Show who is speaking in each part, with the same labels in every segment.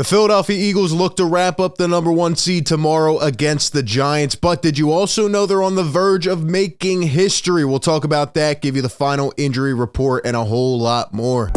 Speaker 1: The Philadelphia Eagles look to wrap up the #1 seed tomorrow against the Giants, but did you also know they're on the verge of making history? We'll talk about that, give you the final injury report, and a whole lot more.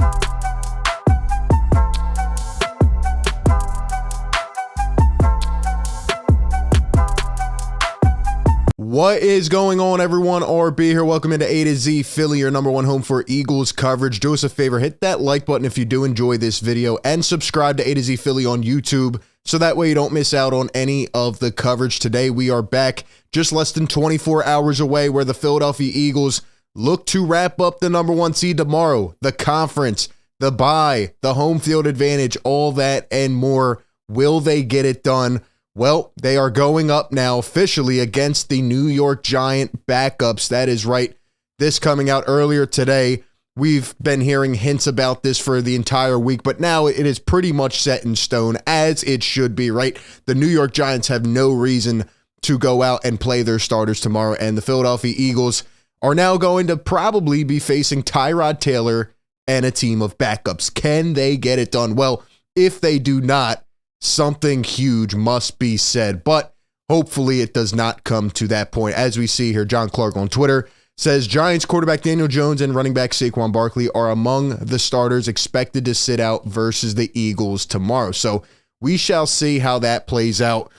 Speaker 1: What is going on, everyone? RB here. Welcome into A to Z Philly, your #1 home for Eagles coverage. Do us a favor, hit that like button if you do enjoy this video, and subscribe to A to Z Philly on YouTube, so that way you don't miss out on any of the coverage. Today we are back just less than 24 hours away, where the Philadelphia Eagles look to wrap up the #1 seed tomorrow. The conference, the bye, the home field advantage, all that and more. Will they get it done? Well, they are going up now officially against the New York Giant backups. That is right. This coming out earlier today. We've been hearing hints about this for the entire week, but now it is pretty much set in stone, as it should be, right? The New York Giants have no reason to go out and play their starters tomorrow, and the Philadelphia Eagles are now going to probably be facing Tyrod Taylor and a team of backups. Can they get it done? Well, if they do not, something huge must be said, but hopefully it does not come to that point. As we see here, John Clark on Twitter says Giants quarterback Daniel Jones and running back Saquon Barkley are among the starters expected to sit out versus the Eagles tomorrow. So we shall see how that plays out.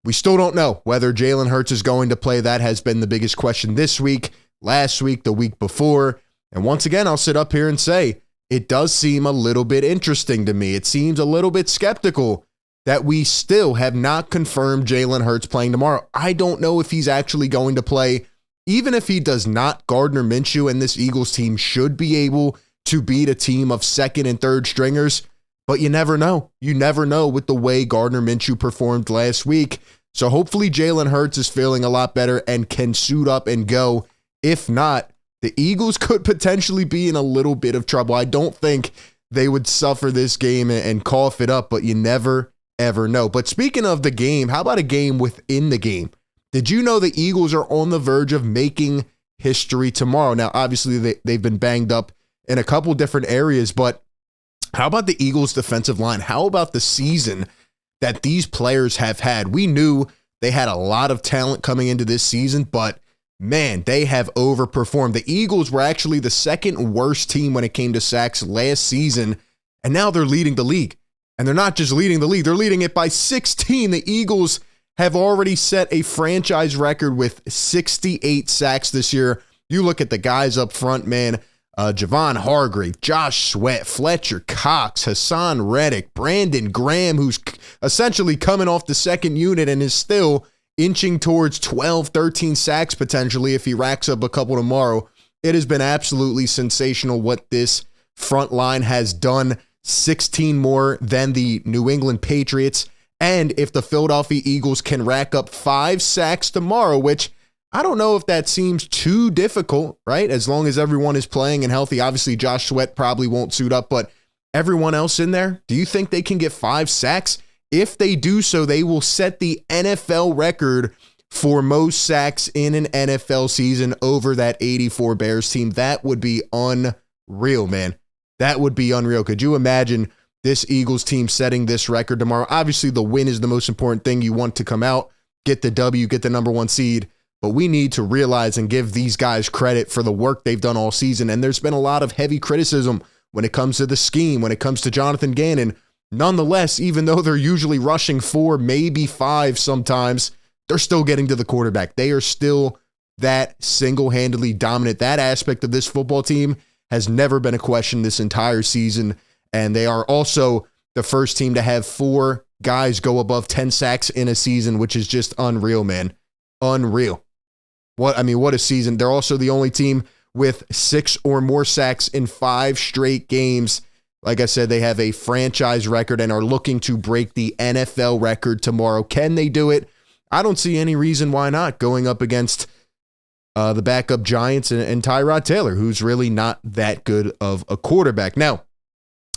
Speaker 1: We still don't know whether Jalen Hurts is going to play. That has been the biggest question this week, last week, the week before. And once again, I'll sit up here and say it does seem a little bit interesting to me. It seems a little bit skeptical that we still have not confirmed Jalen Hurts playing tomorrow. I don't know if he's actually going to play. Even if he does not, Gardner Minshew and this Eagles team should be able to beat a team of second and third stringers, but you never know. You never know with the way Gardner Minshew performed last week. So hopefully Jalen Hurts is feeling a lot better and can suit up and go. If not, the Eagles could potentially be in a little bit of trouble. I don't think they would suffer this game and cough it up, but you never ever know. But speaking of the game, how about a game within the game? Did you know the Eagles are on the verge of making history tomorrow? Now, obviously, they've been banged up in a couple different areas, but how about the Eagles' defensive line? How about the season that these players have had? We knew they had a lot of talent coming into this season, but man, they have overperformed. The Eagles were actually the second worst team when it came to sacks last season, and now they're leading the league. And they're not just leading the league, they're leading it by 16. The Eagles have already set a franchise record with 68 sacks this year. You look at the guys up front, man. Javon Hargrave, Josh Sweat, Fletcher Cox, Hassan Reddick, Brandon Graham, who's essentially coming off the second unit and is still inching towards 12, 13 sacks potentially if he racks up a couple tomorrow. It has been absolutely sensational what this front line has done. 16 more than the New England Patriots. And if the Philadelphia Eagles can rack up 5 sacks tomorrow, which I don't know if that seems too difficult, right? As long as everyone is playing and healthy. Obviously, Josh Sweat probably won't suit up, but everyone else in there, do you think they can get 5 sacks? If they do so, they will set the NFL record for most sacks in an NFL season over that 84 Bears team. That would be unreal, man. That would be unreal. Could you imagine this Eagles team setting this record tomorrow? Obviously, the win is the most important thing. You want to come out, get the W, get the #1 seed. But we need to realize and give these guys credit for the work they've done all season. And there's been a lot of heavy criticism when it comes to the scheme, when it comes to Jonathan Gannon. Nonetheless, even though they're usually rushing 4, maybe 5 sometimes, they're still getting to the quarterback. They are still that single-handedly dominant. That aspect of this football team has never been a question this entire season. And they are also the first team to have 4 guys go above 10 sacks in a season, which is just unreal, man. Unreal. What a season. They're also the only team with 6 or more sacks in 5 straight games. Like I said, they have a franchise record and are looking to break the NFL record tomorrow. Can they do it? I don't see any reason why not, going up against the backup Giants and Tyrod Taylor, who's really not that good of a quarterback. Now,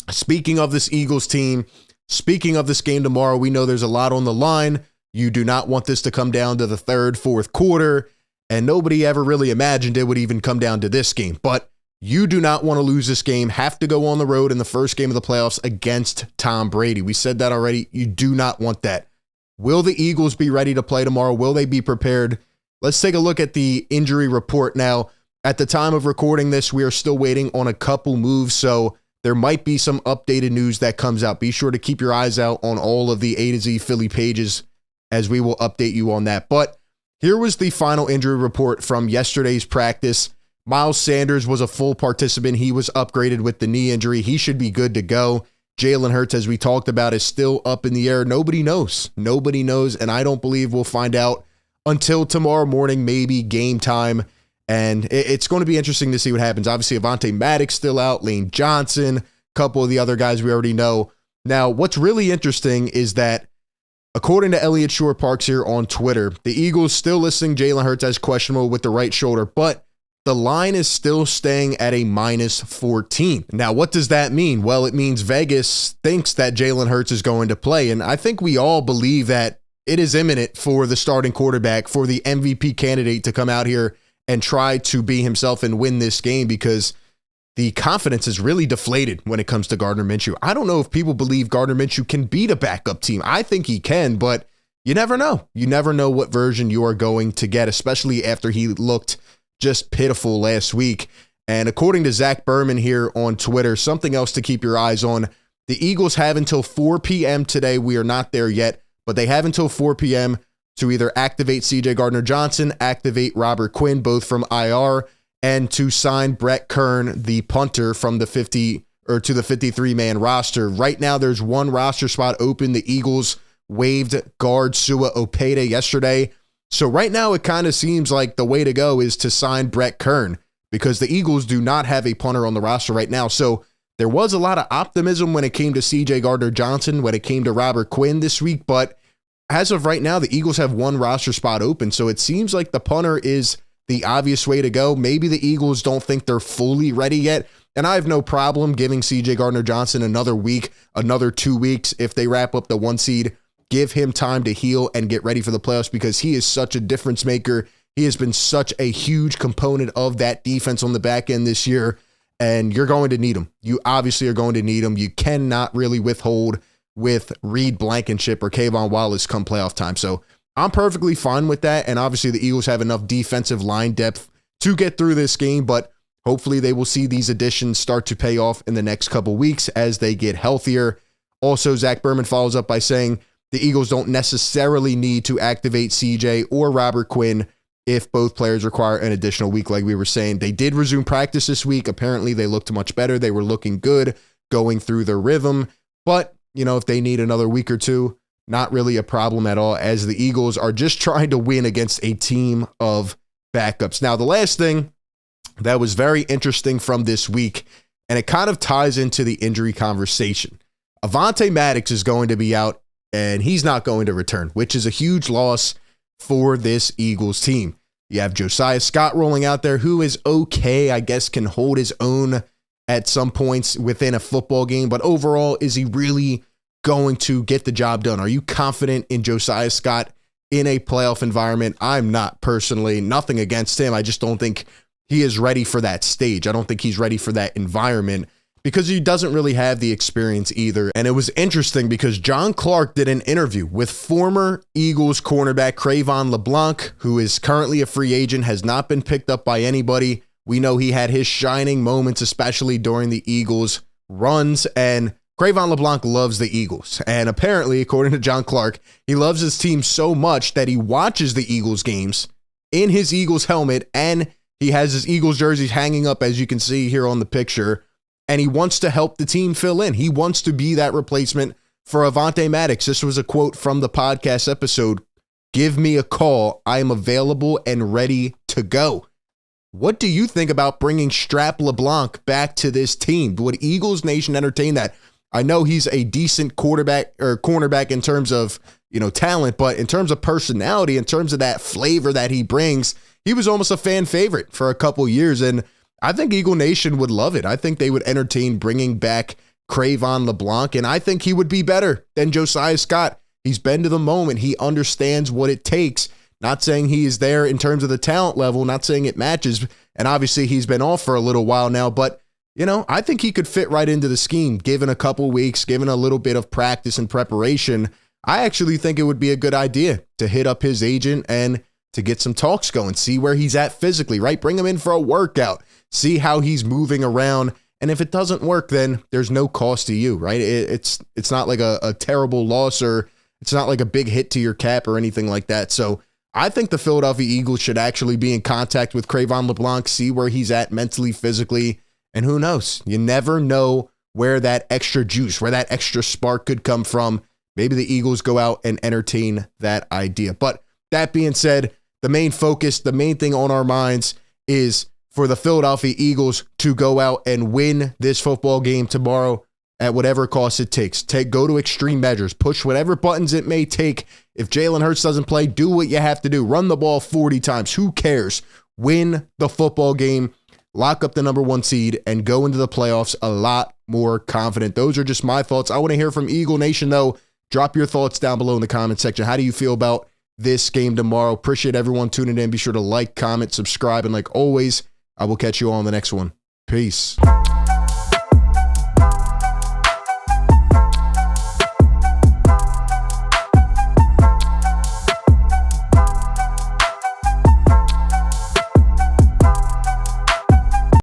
Speaker 1: speaking of this Eagles team, speaking of this game tomorrow, we know there's a lot on the line. You do not want this to come down to the third, fourth quarter, and nobody ever really imagined it would even come down to this game. But You do not want to lose this game, have to go on the road in the first game of the playoffs against Tom Brady. We said that already. You do not want that. Will the Eagles be ready to play tomorrow? Will they be prepared? Let's take a look at the injury report now. At the time of recording this, we are still waiting on a couple moves, so there might be some updated news that comes out. Be sure to keep your eyes out on all of the A to Z Philly pages as we will update you on that. But here was the final injury report from yesterday's practice. Miles Sanders was a full participant. He was upgraded with the knee injury. He should be good to go. Jalen Hurts, as we talked about, is still up in the air. Nobody knows. Nobody knows, and I don't believe we'll find out until tomorrow morning, maybe game time. And it's going to be interesting to see what happens. Obviously, Avonte Maddox still out, Lane Johnson, a couple of the other guys we already know. Now, what's really interesting is that, according to Elliot Shore-Parks here on Twitter, the Eagles still listing Jalen Hurts as questionable with the right shoulder, but the line is still staying at a -14. Now, what does that mean? Well, it means Vegas thinks that Jalen Hurts is going to play, and I think we all believe that it is imminent for the starting quarterback, for the MVP candidate to come out here and try to be himself and win this game, because the confidence is really deflated when it comes to Gardner Minshew. I don't know if people believe Gardner Minshew can beat a backup team. I think he can, but you never know. You never know what version you are going to get, especially after he looked just pitiful last week. And according to Zach Berman here on Twitter, something else to keep your eyes on. The Eagles have until 4 p.m. today. We are not there yet, but they have until 4 p.m. to either activate CJ Gardner-Johnson, activate Robert Quinn, both from IR, and to sign Brett Kern, the punter, from the 50 or to the 53-man roster. Right now, there's one roster spot open. The Eagles waived guard Sua Opeta yesterday. So right now, it kind of seems like the way to go is to sign Brett Kern, because the Eagles do not have a punter on the roster right now. So there was a lot of optimism when it came to CJ Gardner-Johnson, when it came to Robert Quinn this week. But as of right now, the Eagles have one roster spot open. So it seems like the punter is the obvious way to go. Maybe the Eagles don't think they're fully ready yet. And I have no problem giving CJ Gardner-Johnson another week, another 2 weeks. If they wrap up the 1 seed, give him time to heal and get ready for the playoffs, because he is such a difference maker. He has been such a huge component of that defense on the back end this year, and you're going to need him. You obviously are going to need him. You cannot really withhold with Reed Blankenship or Kayvon Wallace come playoff time. So I'm perfectly fine with that, and obviously the Eagles have enough defensive line depth to get through this game, but hopefully they will see these additions start to pay off in the next couple weeks as they get healthier. Also, Zach Berman follows up by saying, the Eagles don't necessarily need to activate CJ or Robert Quinn if both players require an additional week, like we were saying. They did resume practice this week. Apparently, they looked much better. They were looking good, going through their rhythm. But, if they need another week or two, not really a problem at all, as the Eagles are just trying to win against a team of backups. Now, the last thing that was very interesting from this week, and it kind of ties into the injury conversation. Avonte Maddox is going to be out, and he's not going to return, which is a huge loss for this Eagles team. You have Josiah Scott rolling out there, who is okay, I guess, can hold his own at some points within a football game, but overall, is he really going to get the job done? Are you confident in Josiah Scott in a playoff environment? I'm not personally. Nothing against him. I just don't think he is ready for that stage. I don't think he's ready for that environment, because he doesn't really have the experience either. And it was interesting because John Clark did an interview with former Eagles cornerback Cre'Von LeBlanc, who is currently a free agent, has not been picked up by anybody. We know he had his shining moments, especially during the Eagles runs, and Cre'Von LeBlanc loves the Eagles. And apparently, according to John Clark, he loves his team so much that he watches the Eagles games in his Eagles helmet, and he has his Eagles jerseys hanging up, as you can see here on the picture. And he wants to help the team fill in. He wants to be that replacement for Avonte Maddox. This was a quote from the podcast episode. "Give me a call. I am available and ready to go." What do you think about bringing Strap LeBlanc back to this team? Would Eagles Nation entertain that? I know he's a decent quarterback or cornerback in terms of, talent, but in terms of personality, in terms of that flavor that he brings, he was almost a fan favorite for a couple years, and I think Eagle Nation would love it. I think they would entertain bringing back Cre'Von LeBlanc, and I think he would be better than Josiah Scott. He's been to the moment. He understands what it takes. Not saying he is there in terms of the talent level, not saying it matches, And obviously he's been off for a little while now, but I think he could fit right into the scheme, given a couple weeks, given a little bit of practice and preparation. I actually think it would be a good idea to hit up his agent and to get some talks going, see where he's at physically, right? Bring him in for a workout, see how he's moving around. And if it doesn't work, then there's no cost to you, right? It's not like a terrible loss, or it's not like a big hit to your cap or anything like that. So I think the Philadelphia Eagles should actually be in contact with Cre'Von LeBlanc, see where he's at mentally, physically, and who knows? You never know where that extra juice, where that extra spark could come from. Maybe the Eagles go out and entertain that idea. But that being said, the main focus, the main thing on our minds is for the Philadelphia Eagles to go out and win this football game tomorrow at whatever cost it takes. Go to extreme measures. Push whatever buttons it may take. If Jalen Hurts doesn't play, do what you have to do. Run the ball 40 times. Who cares? Win the football game. Lock up the number 1 seed and go into the playoffs a lot more confident. Those are just my thoughts. I want to hear from Eagle Nation, though. Drop your thoughts down below in the comment section. How do you feel about this game tomorrow? Appreciate everyone tuning in. Be sure to like, comment, subscribe, and like always, I will catch you all on the next one. Peace.